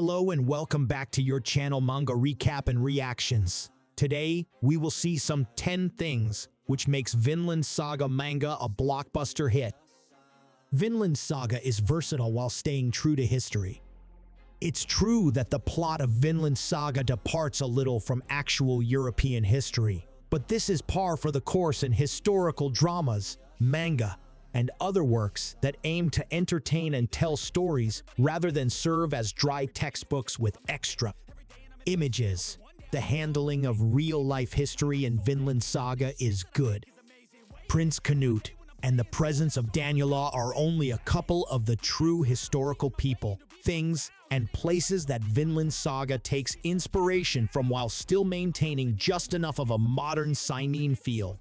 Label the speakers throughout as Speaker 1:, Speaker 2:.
Speaker 1: Hello and welcome back to your channel Manga Recap and Reactions. Today, we will see some 10 things which makes Vinland Saga manga a blockbuster hit. Vinland Saga is versatile while staying true to history. It's true that the plot of Vinland Saga departs a little from actual European history, but this is par for the course in historical dramas, manga, and other works that aim to entertain and tell stories rather than serve as dry textbooks with extra images. The handling of real-life history in Vinland Saga is good. Prince Canute and the presence of Daniela are only a couple of the true historical people, things, and places that Vinland Saga takes inspiration from while still maintaining just enough of a modern seinen feel.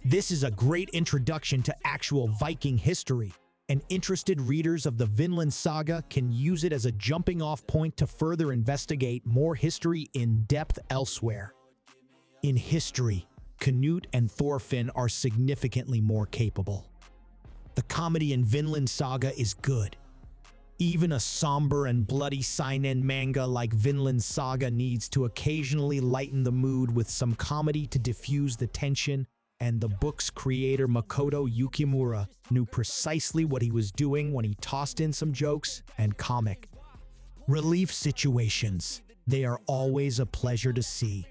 Speaker 1: This is a great introduction to actual Viking history, and interested readers of the Vinland Saga can use it as a jumping-off point to further investigate more history in depth elsewhere. In history, Canute and Thorfinn are significantly more capable. The comedy in Vinland Saga is good. Even a somber and bloody seinen manga like Vinland Saga needs to occasionally lighten the mood with some comedy to diffuse the tension, and the book's creator Makoto Yukimura knew precisely what he was doing when he tossed in some jokes and comic relief situations. They are always a pleasure to see.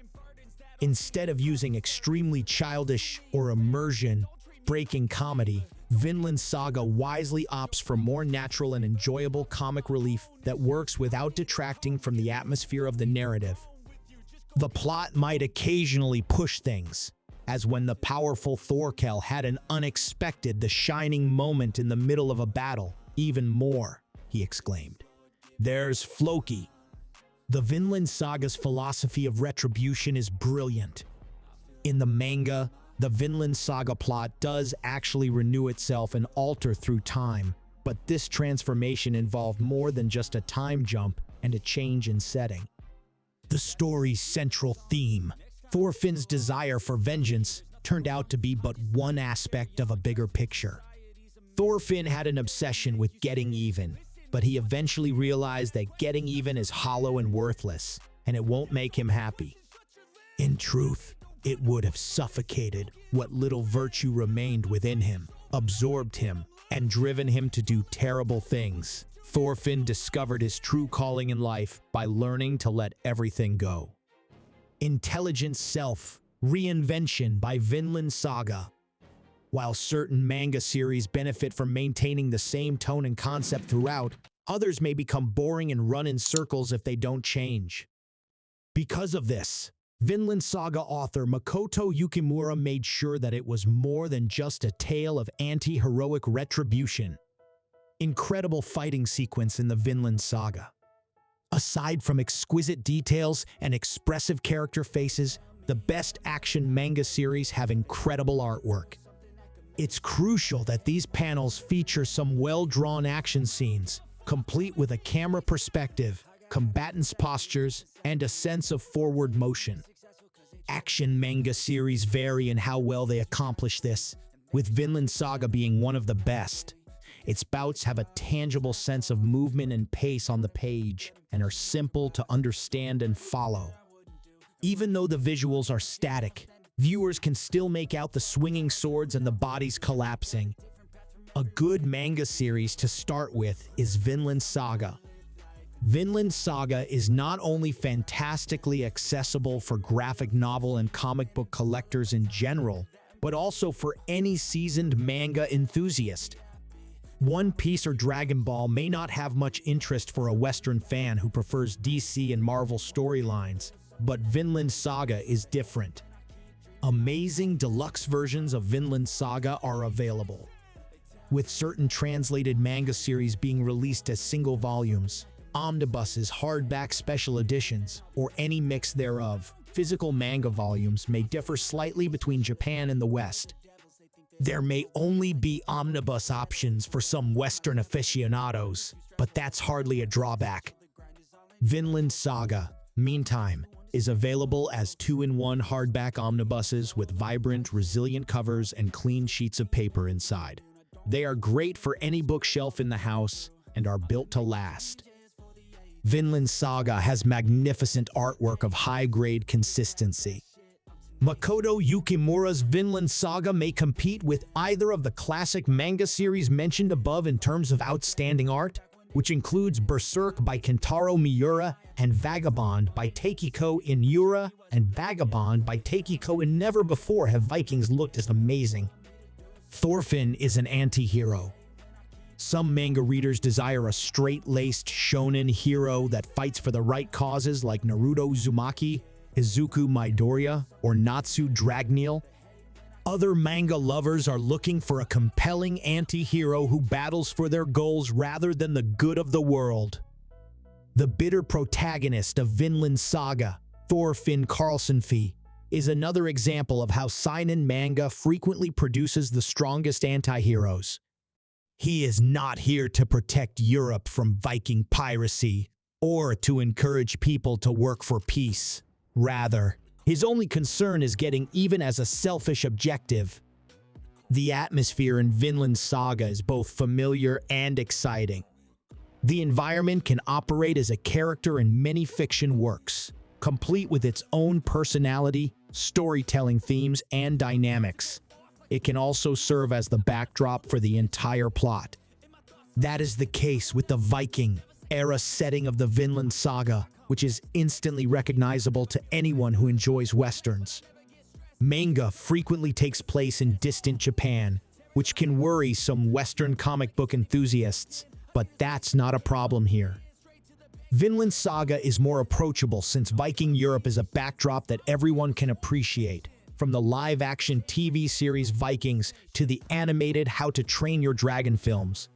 Speaker 1: Instead of using extremely childish or immersion-breaking comedy, Vinland Saga wisely opts for more natural and enjoyable comic relief that works without detracting from the atmosphere of the narrative. The plot might occasionally push things, as when the powerful Thorkell had an unexpected, the shining moment in the middle of a battle. Even more, he exclaimed. There's Floki. The Vinland Saga's philosophy of retribution is brilliant. In the manga, the Vinland Saga plot does actually renew itself and alter through time, but this transformation involved more than just a time jump and a change in setting. The story's central theme, Thorfinn's desire for vengeance, turned out to be but one aspect of a bigger picture. Thorfinn had an obsession with getting even, but he eventually realized that getting even is hollow and worthless, and it won't make him happy. In truth, it would have suffocated what little virtue remained within him, absorbed him, and driven him to do terrible things. Thorfinn discovered his true calling in life by learning to let everything go. Intelligent Self-Reinvention by Vinland Saga. While certain manga series benefit from maintaining the same tone and concept throughout, others may become boring and run in circles if they don't change. Because of this, Vinland Saga author Makoto Yukimura made sure that it was more than just a tale of anti-heroic retribution. Incredible fighting sequence in the Vinland Saga. Aside from exquisite details and expressive character faces, the best action manga series have incredible artwork. It's crucial that these panels feature some well-drawn action scenes, complete with a camera perspective, combatants' postures, and a sense of forward motion. Action manga series vary in how well they accomplish this, with Vinland Saga being one of the best. Its bouts have a tangible sense of movement and pace on the page, and are simple to understand and follow. Even though the visuals are static, viewers can still make out the swinging swords and the bodies collapsing. A good manga series to start with is Vinland Saga. Vinland Saga is not only fantastically accessible for graphic novel and comic book collectors in general, but also for any seasoned manga enthusiast. One Piece or Dragon Ball may not have much interest for a Western fan who prefers DC and Marvel storylines, but Vinland Saga is different. Amazing deluxe versions of Vinland Saga are available, with certain translated manga series being released as single volumes, omnibuses, hardback special editions, or any mix thereof. Physical manga volumes may differ slightly between Japan and the West. There may only be omnibus options for some Western aficionados, but that's hardly a drawback. Vinland Saga, meantime, is available as 2-in-1 hardback omnibuses with vibrant, resilient covers and clean sheets of paper inside. They are great for any bookshelf in the house and are built to last. Vinland Saga has magnificent artwork of high-grade consistency. Makoto Yukimura's Vinland Saga may compete with either of the classic manga series mentioned above in terms of outstanding art, which includes Berserk by Kentaro Miura and Vagabond by Takiko Inura and Vagabond by Takiko in. Never before have Vikings looked as amazing. Thorfinn is an anti-hero. Some manga readers desire a straight-laced shonen hero that fights for the right causes like Naruto Uzumaki, Izuku Midoriya, or Natsu Dragneel. Other manga lovers are looking for a compelling anti-hero who battles for their goals rather than the good of the world. The bitter protagonist of Vinland Saga, Thorfinn Karlsson, is another example of how seinen manga frequently produces the strongest anti-heroes. He is not here to protect Europe from Viking piracy or to encourage people to work for peace. Rather, his only concern is getting even as a selfish objective. The atmosphere in Vinland Saga is both familiar and exciting. The environment can operate as a character in many fiction works, complete with its own personality, storytelling themes, and dynamics. It can also serve as the backdrop for the entire plot. That is the case with the Viking-era setting of the Vinland Saga, which is instantly recognizable to anyone who enjoys westerns. Manga frequently takes place in distant Japan, which can worry some Western comic book enthusiasts, but that's not a problem here. Vinland Saga is more approachable since Viking Europe is a backdrop that everyone can appreciate, from the live-action TV series Vikings to the animated How to Train Your Dragon films.